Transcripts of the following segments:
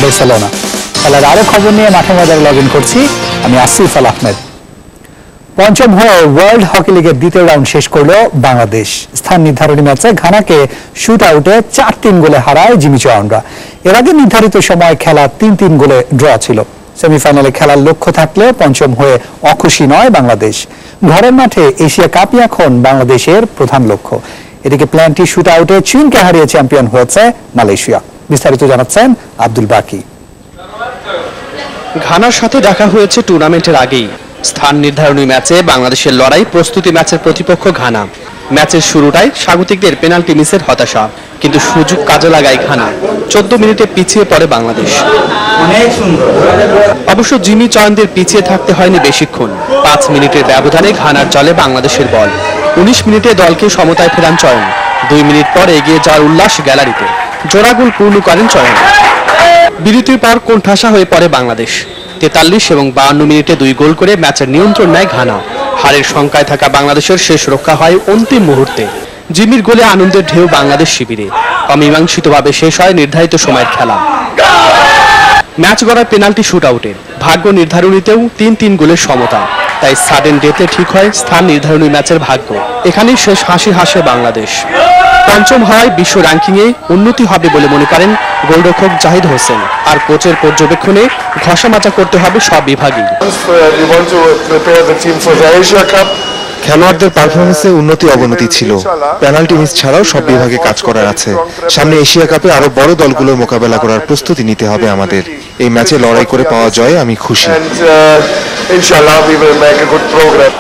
Barcelona. খেলার আরো খবর নিয়ে মাঠে ময়দানে লগ ইন করছি আমি আসিফ আল আহমেদ। পঞ্চম হয়ে ওয়ার্ল্ড হকি লিগের দ্বিতীয় রাউন্ড শেষ করলো বাংলাদেশ। স্থান নির্ধারণী ম্যাচে ঘানাকে শুট আউটে 4-3 গোলে হারায় জিমি চৌহানরা। এর আগে নির্ধারিত সময় খেলা 3-3 গোলে ড্র ছিল। সেমিফাইনালে খেলার লক্ষ্য থাকলেও পঞ্চম হয়ে অখুশি নয় বাংলাদেশ। ঘরের মাঠে এশিয়া কাপই এখন বাংলাদেশের প্রধান লক্ষ্য। এদিকে প্ল্যান্টি শুট আউটে চীনকে হারিয়ে চ্যাম্পিয়ন হয়েছে মালয়েশিয়া। বিস্তারিত জানাচ্ছেন আব্দুল বাকি। ঘানার সাথে দেখা হয়েছে টুর্নামেন্টের আগেই। স্থান নির্ধারণী ম্যাচে বাংলাদেশের লড়াই, প্রস্তুতি ম্যাচের প্রতিপক্ষ ঘানা। ম্যাচের শুরুটাই স্বাগতিকদের পেনাল্টি মিসের হতাশা, কিন্তু সুযোগ কাজে লাগায় ঘানা। 14 মিনিটে পিছিয়ে পড়ে বাংলাদেশ। অবশ্য জিমি চয়নদের পিছিয়ে থাকতে হয়নি বেশিক্ষণ। 5 মিনিটের ব্যবধানে ঘানার জলে বাংলাদেশের বল। 19 মিনিটে দলকে সমতায় ফেরান চয়ন। 2 মিনিট পর এগিয়ে যাওয়ার উল্লাস গ্যালারিতে। জোড়া গোল পূর্ণ করেন চয়ন। বিরতির পর কোণঠাসা হয়ে পড়ে বাংলাদেশ। 43 এবং 52 মিনিটে 2 গোল করে ম্যাচের নিয়ন্ত্রণ নেয় ঘানা। হারের শঙ্কায় থাকা বাংলাদেশের শেষ রক্ষা হয় অন্তিম মুহূর্তে। জিমির গোলে আনন্দের ঢেউ বাংলাদেশ শিবিরে। অমীমাংসিতভাবে শেষ হয় নির্ধারিত সময়ের খেলা। ম্যাচ গড়ায় পেনাল্টি শুট আউটে। ভাগ্য নির্ধারণীতেও 3-3 গোলের সমতা। তাই সাডেন ডেথে ঠিক হয় স্থান নির্ধারণী ম্যাচের ভাগ্য। এখানেই শেষ হাসি হাসে বাংলাদেশ। পঞ্চম হওয়ায় বিশ্ব র্যাঙ্কিংয়ে উন্নতি হবে বলে মনে করেন গোলরক্ষক জাহিদ হোসেন। আর কোচের পর্যবেক্ষণে ঘষামাচা করতে হবে সব বিভাগই। খেলোয়াড়দের পারফরমেন্সে উন্নতি অবনতি ছিল। পেনাল্টি মিস ছাড়াও সব বিভাগে কাজ করার আছে। সামনে এশিয়া কাপে আরো বড় দলগুলোর মোকাবেলা করার প্রস্তুতি নিতে হবে আমাদের। এই ম্যাচে লড়াই করে পাওয়া জয়ে আমি খুশি।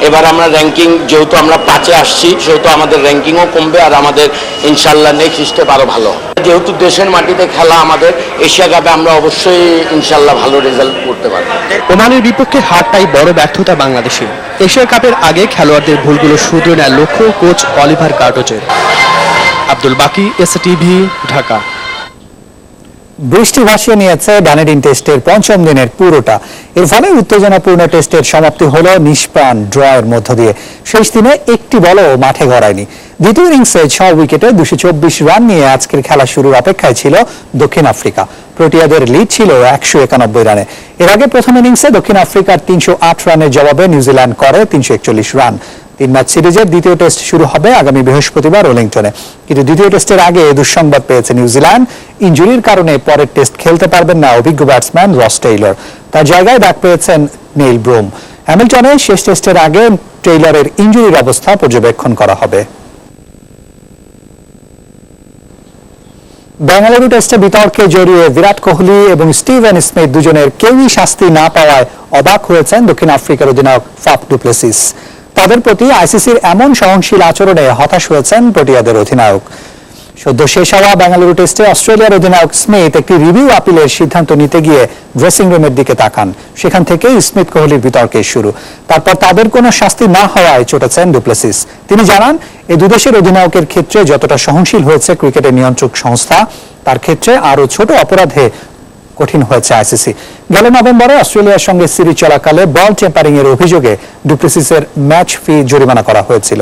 এবার আমরা র্যাঙ্কিং যেহেতু আমরা 5-এ আসছি, সেহেতু আমাদের র্যাঙ্কিংও কমবে আর আমাদের ইনশাল্লাহ নেক্সট স্টেপ আরো ভালো। যেহেতু দেশের মাটিতে খেলা আমাদের, এশিয়া কাপে আমরা অবশ্যই ইনশাল্লাহ ভালো রেজাল্ট করতে পারবো। ওমানের বিপক্ষে হারটাই বড় ব্যর্থতা বাংলাদেশের। এশিয়া কাপের আগে খেলোয়াড়দের ভুলগুলো শুধরে নেওয়ার লক্ষ্য কোচ অলিভার কার্টোজের। আব্দুল বাকি, এসটিভি, ঢাকা। বৃষ্টি ভাসিয়ে নিয়েছে ডানেডিন টেস্টের পঞ্চম দিনের পুরোটা। এর ফলে উত্তেজনাপূর্ণ টেস্টের সমাপ্তি হলো নিষ্প্রাণ ড্রয়ের মধ্য দিয়ে। শেষ দিনে একটি বলও মাঠে গড়ায়নি। দ্বিতীয় ইনিংসে 6 উইকেটে 224 রান নিয়ে আজকের খেলা শুরুর অপেক্ষায় ছিল দক্ষিণ আফ্রিকা। প্রোটিয়াদের লিড ছিল 191 রানে। এর আগে প্রথম ইনিংসে দক্ষিণ আফ্রিকার 308 রানের জবাবে নিউজিল্যান্ড করে 341 রান। 3 ম্যাচ সিরিজের দ্বিতীয় টেস্ট শুরু হবে আগামী বৃহস্পতিবার ওয়েলিংটনে। কিন্তু দ্বিতীয় টেস্টের আগে দুঃসংবাদ পেয়েছে নিউজিল্যান্ড। ইনজুরির কারণে পরের টেস্ট খেলতে পারবেন না অভিজ্ঞ ব্যাটসম্যান রস টেইলর। তার জায়গায় ডাক পেয়েছেন নেইল ব্রুম। হ্যামিল্টনে শেষ টেস্টের আগে টেইলরের ইনজুরির অবস্থা পর্যবেক্ষণ করা হবে। বেঙ্গালুরু টেস্টে বিতর্কে জড়িয়ে বিরাট কোহলি এবং স্টিভেন স্মিথ দুজনের কেউই শাস্তি না পাওয়ায় অবাক হয়েছেন দক্ষিণ আফ্রিকার অধিনায়ক ফাফ ডু প্লেসিস। তাদের প্রতি আইসিসির এমন সহনশীল আচরণে হতাশ হয়েছেন প্রোটিয়াদের অধিনায়ক। সদ্য শেষ হওয়া বেঙ্গালুরু টেস্টে অস্ট্রেলিয়ার অধিনায়ক স্মিথ একটি রিভিউ আপিলের সিদ্ধান্ত নিতে গিয়ে ড্রেসিং রুমের দিকে তাকান। সেখান থেকেই স্মিথ কোহলির বিতর্কের শুরু। তারপর তাদের কোনো শাস্তি না হওয়ায় চটেছেন ডু প্লেসিস। তিনি জানান, এই দুদেশের অধিনায়কের ক্ষেত্রে যতটা সহনশীল হয়েছে ক্রিকেটের নিয়ন্ত্রক সংস্থা, তার ক্ষেত্রে আরও ছোট অপরাধে কঠিন হয়েছে আইসিসি। গেল নভেম্বরে অস্ট্রেলিয়ার সঙ্গে সিরিজ চলাকালে বল টেম্পারিং এর অভিযোগে ডু প্লেসিসের ম্যাচ ফি জরিমানা করা হয়েছিল।